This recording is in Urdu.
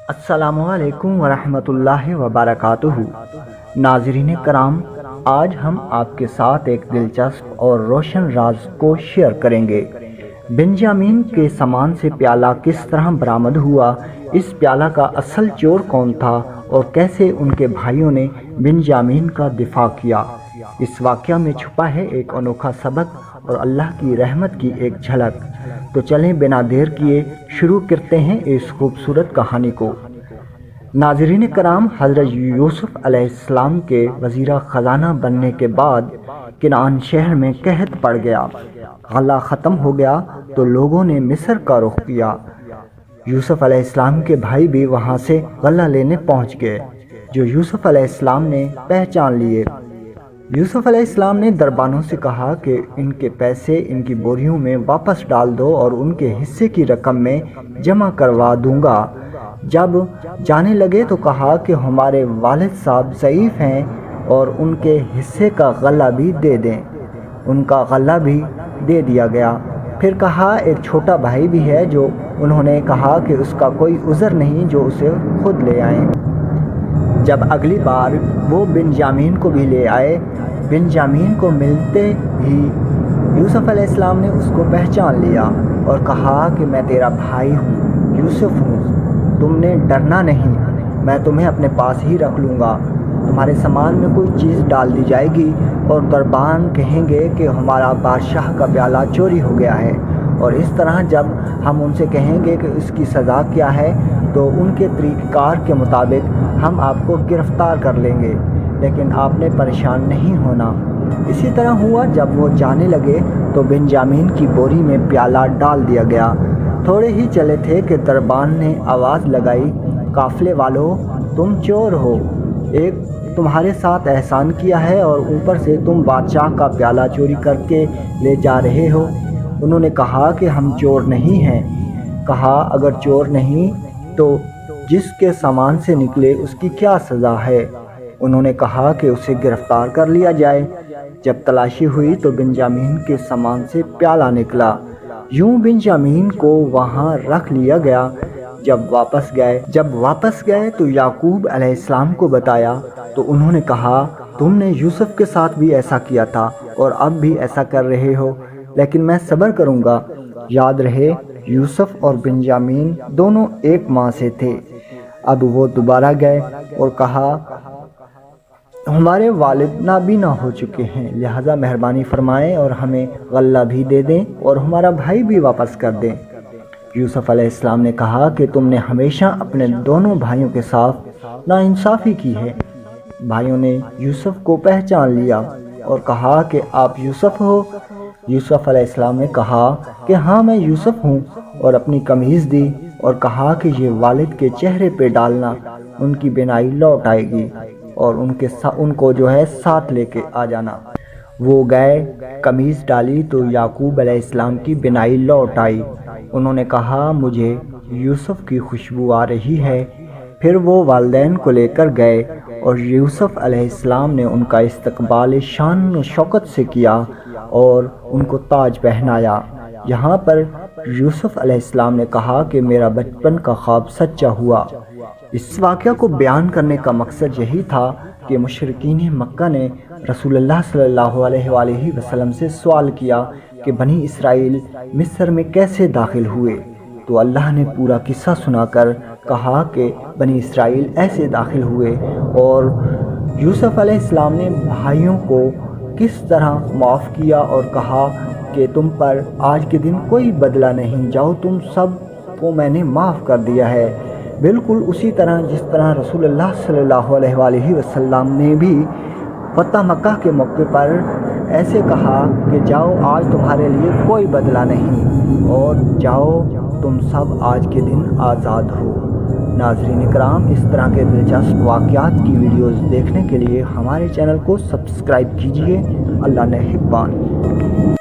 السلام علیکم ورحمۃ اللہ وبرکاتہ۔ ناظرین کرام، آج ہم آپ کے ساتھ ایک دلچسپ اور روشن راز کو شیئر کریں گے۔ بنجامین کے سامان سے پیالہ کس طرح برآمد ہوا، اس پیالہ کا اصل چور کون تھا اور کیسے ان کے بھائیوں نے بنجامین کا دفاع کیا، اس واقعہ میں چھپا ہے ایک انوکھا سبق اور اللہ کی رحمت کی ایک جھلک۔ تو چلیں بنا دیر کیے شروع کرتے ہیں اس خوبصورت کہانی کو۔ ناظرین کرام، حضرت یوسف علیہ السلام کے وزیر خزانہ بننے کے بعد کنعان شہر میں قحط پڑ گیا، غلہ ختم ہو گیا تو لوگوں نے مصر کا رخ کیا۔ یوسف علیہ السلام کے بھائی بھی وہاں سے غلہ لینے پہنچ گئے، جو یوسف علیہ السلام نے پہچان لیے۔ یوسف علیہ السلام نے دربانوں سے کہا کہ ان کے پیسے ان کی بوریوں میں واپس ڈال دو اور ان کے حصے کی رقم میں جمع کروا دوں گا۔ جب جانے لگے تو کہا کہ ہمارے والد صاحب ضعیف ہیں اور ان کے حصے کا غلہ بھی دے دیں۔ ان کا غلہ بھی دے دیا گیا۔ پھر کہا ایک چھوٹا بھائی بھی ہے، جو انہوں نے کہا کہ اس کا کوئی عذر نہیں، جو اسے خود لے آئیں۔ جب اگلی بار وہ بنجامین کو بھی لے آئے، بنجامین کو ملتے ہی یوسف علیہ السلام نے اس کو پہچان لیا اور کہا کہ میں تیرا بھائی ہوں، یوسف ہوں، تم نے ڈرنا نہیں، میں تمہیں اپنے پاس ہی رکھ لوں گا۔ تمہارے سامان میں کوئی چیز ڈال دی جائے گی اور دربان کہیں گے کہ ہمارا بادشاہ کا پیالہ چوری ہو گیا ہے، اور اس طرح جب ہم ان سے کہیں گے کہ اس کی سزا کیا ہے تو ان کے طریقہ کار کے مطابق ہم آپ کو گرفتار کر لیں گے، لیکن آپ نے پریشان نہیں ہونا۔ اسی طرح ہوا۔ جب وہ جانے لگے تو بنجامین کی بوری میں پیالہ ڈال دیا گیا۔ تھوڑے ہی چلے تھے کہ دربان نے آواز لگائی، قافلے والوں، تم چور ہو، ایک تمہارے ساتھ احسان کیا ہے اور اوپر سے تم بادشاہ کا پیالہ چوری کر کے لے جا رہے ہو۔ انہوں نے کہا کہ ہم چور نہیں ہیں۔ کہا اگر چور نہیں تو جس کے سامان سے نکلے اس کی کیا سزا ہے؟ انہوں نے کہا کہ اسے گرفتار کر لیا جائے۔ جب تلاشی ہوئی تو بنجامین کے سامان سے پیالہ نکلا۔ یوں بنجامین کو وہاں رکھ لیا گیا۔ جب واپس گئے تو یعقوب علیہ السلام کو بتایا تو انہوں نے کہا تم نے یوسف کے ساتھ بھی ایسا کیا تھا اور اب بھی ایسا کر رہے ہو، لیکن میں صبر کروں گا۔ یاد رہے یوسف اور بنجامین دونوں ایک ماں سے تھے۔ اب وہ دوبارہ گئے اور کہا ہمارے والد نابینا ہو چکے ہیں، لہذا مہربانی فرمائیں اور ہمیں غلہ بھی دے دیں اور ہمارا بھائی بھی واپس کر دیں۔ یوسف علیہ السلام نے کہا کہ تم نے ہمیشہ اپنے دونوں بھائیوں کے ساتھ ناانصافی کی ہے۔ بھائیوں نے یوسف کو پہچان لیا اور کہا کہ آپ یوسف ہو۔ یوسف علیہ السلام نے کہا کہ ہاں میں یوسف ہوں، اور اپنی قمیض دی اور کہا کہ یہ والد کے چہرے پہ ڈالنا، ان کی بینائی لوٹ آئے گی، اور ان کو ساتھ لے کے آ جانا۔ وہ گئے، قمیض ڈالی تو یعقوب علیہ السلام کی بینائی لوٹ آئی۔ انہوں نے کہا مجھے یوسف کی خوشبو آ رہی ہے۔ پھر وہ والدین کو لے کر گئے اور یوسف علیہ السلام نے ان کا استقبال شان و شوکت سے کیا اور ان کو تاج پہنایا۔ یہاں پر یوسف علیہ السلام نے کہا کہ میرا بچپن کا خواب سچا ہوا۔ اس واقعہ کو بیان کرنے کا مقصد یہی تھا کہ مشرکین مکہ نے رسول اللہ صلی اللہ علیہ وآلہ وسلم سے سوال کیا کہ بنی اسرائیل مصر میں کیسے داخل ہوئے، تو اللہ نے پورا قصہ سنا کر کہا کہ بنی اسرائیل ایسے داخل ہوئے، اور یوسف علیہ السلام نے بھائیوں کو کس طرح معاف کیا اور کہا کہ تم پر آج کے دن کوئی بدلہ نہیں، جاؤ تم سب کو میں نے معاف کر دیا ہے۔ بالکل اسی طرح جس طرح رسول اللہ صلی اللہ علیہ وآلہ وسلم نے بھی فتح مکہ کے موقع پر ایسے کہا کہ جاؤ آج تمہارے لیے کوئی بدلہ نہیں، اور جاؤ تم سب آج کے دن آزاد ہو۔ ناظرین کرام، اس طرح کے دلچسپ واقعات کی ویڈیوز دیکھنے کے لیے ہمارے چینل کو سبسکرائب کیجیے۔ اللہ نگہبان۔